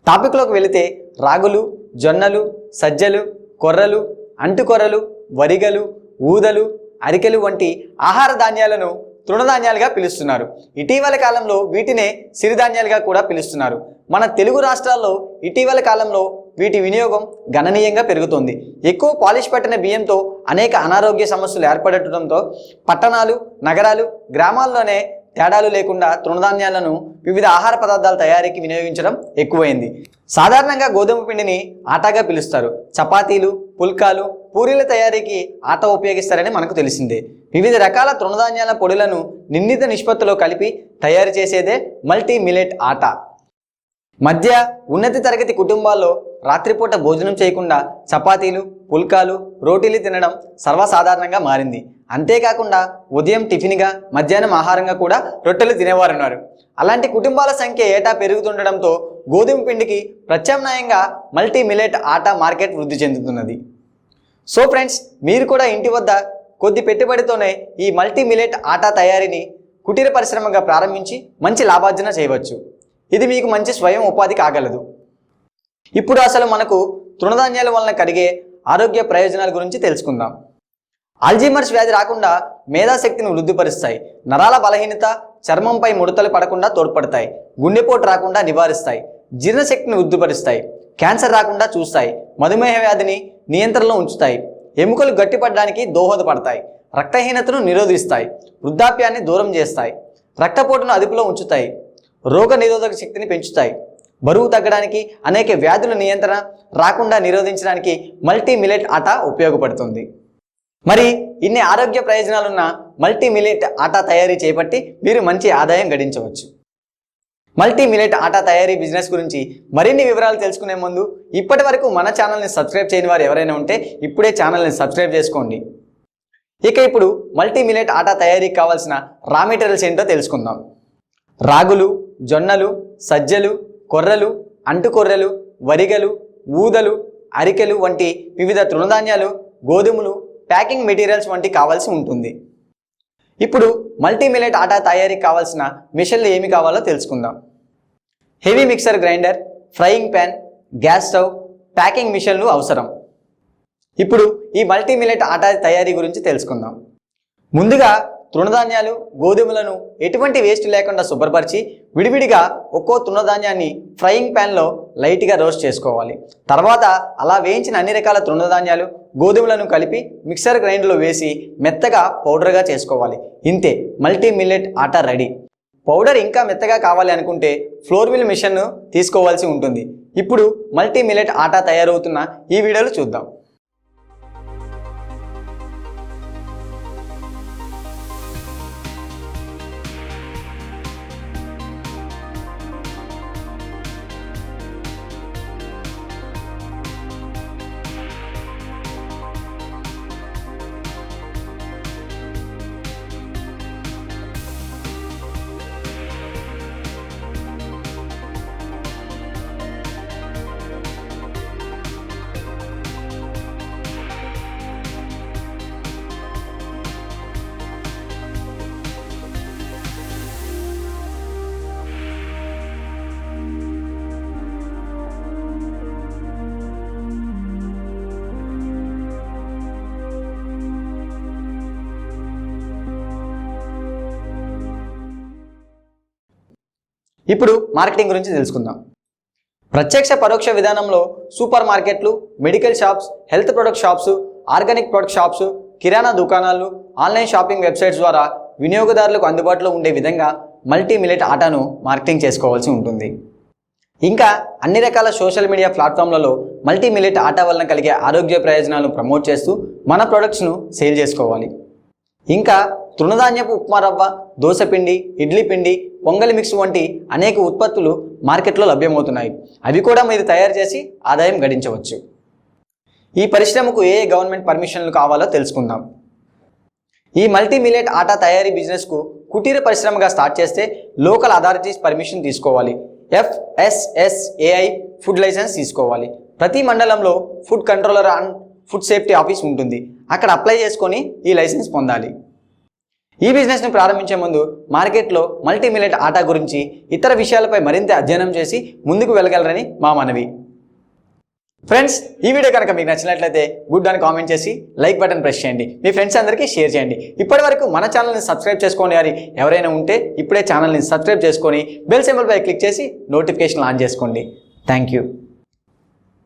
టాపిక్లోకి వెళితే రాగులు, జొన్నలు, సజ్జలు, కొర్రలు, అంటుకొర్రలు, వరిగలు, ఊదలు, అరికెలు వంటి ఆహార ధాన్యాలను తృణధాన్యాలుగా పిలుస్తున్నారు. ఇటీవల కాలంలో వీటినే సిరిధాన్యాలుగా కూడా పిలుస్తున్నారు. మన తెలుగు రాష్ట్రాల్లో ఇటీవల కాలంలో వీటి వినియోగం గణనీయంగా పెరుగుతోంది. ఎక్కువ పాలిష్ పట్టిన బియ్యంతో అనేక అనారోగ్య సమస్యలు ఏర్పడటంతో పట్టణాలు, నగరాలు, గ్రామాల్లోనే తేడాలు లేకుండా తృణధాన్యాలను వివిధ ఆహార పదార్థాల తయారీకి వినియోగించడం ఎక్కువైంది. సాధారణంగా గోధుమ పిండిని ఆటాగా పిలుస్తారు. చపాతీలు, పుల్కాలు, పూరీల తయారీకి ఆట ఉపయోగిస్తారని మనకు తెలిసిందే. వివిధ రకాల తృణధాన్యాల పొడులను నిర్ణీత నిష్పత్తిలో కలిపి తయారు చేసేదే మల్టీ మిల్లెట్ ఆట. మధ్య ఉన్నత తరగతి కుటుంబాల్లో రాత్రిపూట భోజనం చేయకుండా చపాతీలు, పుల్కాలు, రోటీలు తినడం సర్వసాధారణంగా మారింది. అంతేకాకుండా ఉదయం టిఫిన్గా, మధ్యాహ్నం ఆహారంగా కూడా రొట్టెలు తినేవారున్నారు. అలాంటి కుటుంబాల సంఖ్య ఏటా పెరుగుతుండడంతో గోధుమ పిండికి ప్రత్యామ్నాయంగా మల్టీ మిల్లెట్ ఆట మార్కెట్ వృద్ధి చెందుతున్నది. సో ఫ్రెండ్స్, మీరు కూడా ఇంటి వద్ద కొద్ది పెట్టుబడితోనే ఈ మల్టీ మిల్లెట్ ఆటా తయారీని కుటీర పరిశ్రమగా ప్రారంభించి మంచి లాభార్జన చేయవచ్చు. ఇది మీకు మంచి స్వయం ఉపాధి కాగలదు. ఇప్పుడు అసలు మనకు తృణధాన్యాల వలన కలిగే ఆరోగ్య ప్రయోజనాల గురించి తెలుసుకుందాం. అల్జీమర్స్ వ్యాధి రాకుండా మేధాశక్తిని వృద్ధిపరుస్తాయి. నరాల బలహీనత, చర్మంపై ముడతలు పడకుండా తోడ్పడతాయి. గుండెపోటు రాకుండా నివారిస్తాయి. జీర్ణశక్తిని వృద్ధిపరుస్తాయి. క్యాన్సర్ రాకుండా చూస్తాయి. మధుమేహ వ్యాధిని నియంత్రణలో ఉంచుతాయి. ఎముకలు గట్టిపడడానికి దోహదపడతాయి. రక్తహీనతను నిరోధిస్తాయి. వృద్ధాప్యాన్ని దూరం చేస్తాయి. రక్తపోటును అదుపులో ఉంచుతాయి. రోగ నిరోధక శక్తిని పెంచుతాయి. బరువు తగ్గడానికి, అనేక వ్యాధుల నియంత్రణ రాకుండా నిరోధించడానికి మల్టీ మిల్లెట్ ఆటా ఉపయోగపడుతుంది. మరి ఇన్ని ఆరోగ్య ప్రయోజనాలున్న మల్టీ మిల్లెట్ ఆటా తయారీ చేపట్టి మీరు మంచి ఆదాయం గడించవచ్చు. మల్టీ మిల్లెట్ ఆటా తయారీ బిజినెస్ గురించి మరిన్ని వివరాలు తెలుసుకునే ముందు ఇప్పటి వరకు మన ఛానల్ని సబ్స్క్రైబ్ చేయని వారు ఎవరైనా ఉంటే ఇప్పుడే ఛానల్ని సబ్స్క్రైబ్ చేసుకోండి. ఇక ఇప్పుడు మల్టీ మిల్లెట్ ఆటా తయారీకి కావాల్సిన రా మెటీరియల్స్ ఏంటో తెలుసుకుందాం. రాగులు, జొన్నలు, సజ్జలు, కొర్రలు, అంటుకొర్రలు, వరిగలు, ఊదలు, అరికెలు వంటి వివిధ తృణధాన్యాలు, గోధుమలు, ప్యాకింగ్ మెటీరియల్స్ వంటి కావాల్సి ఉంటుంది. ఇప్పుడు మల్టీ మిల్లెట్ ఆటా తయారీకి కావాల్సిన మిషన్లు ఏమి కావాలో తెలుసుకుందాం. Heavy mixer grinder, frying pan, gas stove, packing మిషన్లు అవసరం. ఇప్పుడు ఈ మల్టీ మిల్లెట్ ఆటా తయారీ గురించి తెలుసుకుందాం. ముందుగా తృణధాన్యాలు, గోధుమలను ఎటువంటి వేస్ట్ లేకుండా శుభ్రపరిచి విడివిడిగా ఒక్కో తృణధాన్యాన్ని ఫ్రైయింగ్ ప్యాన్లో లైట్గా రోస్ట్ చేసుకోవాలి. తర్వాత అలా వేయించిన అన్ని రకాల తృణధాన్యాలు, గోధుమలను కలిపి మిక్సర్ గ్రైండర్లో వేసి మెత్తగా పౌడర్గా చేసుకోవాలి. ఇంతే, మల్టీ మిల్లెట్ ఆటా రెడీ. పౌడర్ ఇంకా మెత్తగా కావాలి అనుకుంటే ఫ్లోర్ మిల్ మిషన్ను తీసుకోవాల్సి ఉంటుంది. ఇప్పుడు మల్టీ మిల్లెట్ ఆటా తయారవుతున్న ఈ వీడియోలు చూద్దాం. ఇప్పుడు మార్కెటింగ్ గురించి తెలుసుకుందాం. ప్రత్యక్ష పరోక్ష విధానంలో సూపర్ మార్కెట్లు, medical shops, health product shops, organic product shops, కిరాణా దుకాణాలు, ఆన్లైన్ షాపింగ్ వెబ్సైట్స్ ద్వారా వినియోగదారులకు అందుబాటులో ఉండే విధంగా మల్టీ మిల్లెట్ ఆటాను మార్కెటింగ్ చేసుకోవాల్సి ఉంటుంది. ఇంకా అన్ని రకాల సోషల్ మీడియా ప్లాట్ఫామ్లలో మల్టీ మిల్లెట్ ఆటా వలన కలిగే ఆరోగ్య ప్రయోజనాలను ప్రమోట్ చేస్తూ మన ప్రొడక్ట్స్ను సేల్ చేసుకోవాలి. ఇంకా తృణధాన్యపు ఉప్మా రవ్వ, దోసపిండి, ఇడ్లీ పిండి, పొంగలి మిక్స్ వంటి అనేక ఉత్పత్తులు మార్కెట్లో లభ్యమవుతున్నాయి. అవి కూడా మీరు తయారు చేసి ఆదాయం గడించవచ్చు. ఈ పరిశ్రమకు ఏ గవర్నమెంట్ పర్మిషన్లు కావాలో తెలుసుకుందాం. ఈ మల్టీ మిల్లెట్ ఆటా తయారీ బిజినెస్కు కుటీర పరిశ్రమగా స్టార్ట్ చేస్తే లోకల్ అథారిటీస్ పర్మిషన్ తీసుకోవాలి. FSSAI ఫుడ్ లైసెన్స్ తీసుకోవాలి. ప్రతి మండలంలో food controller and food safety office ఉంటుంది. అక్కడ అప్లై చేసుకొని ఈ లైసెన్స్ పొందాలి. ఈ బిజినెస్ను ప్రారంభించే ముందు మార్కెట్లో మల్టీ మిల్లెట్ ఆటా గురించి ఇతర విషయాలపై మరింత అధ్యయనం చేసి ముందుకు వెళ్ళగలరని మా మనవి. ఫ్రెండ్స్, ఈ వీడియో కనుక మీకు నచ్చినట్లయితే గుడ్ అని కామెంట్ చేసి లైక్ బటన్ ప్రెస్ చేయండి. మీ ఫ్రెండ్స్ అందరికీ షేర్ చేయండి. ఇప్పటివరకు మన ఛానల్ని సబ్స్క్రైబ్ చేసుకోని వారు ఎవరైనా ఉంటే ఇప్పుడే ఛానల్ని సబ్స్క్రైబ్ చేసుకొని బెల్ సింబల్పై క్లిక్ చేసి నోటిఫికేషన్ ఆన్ చేసుకోండి. Thank you.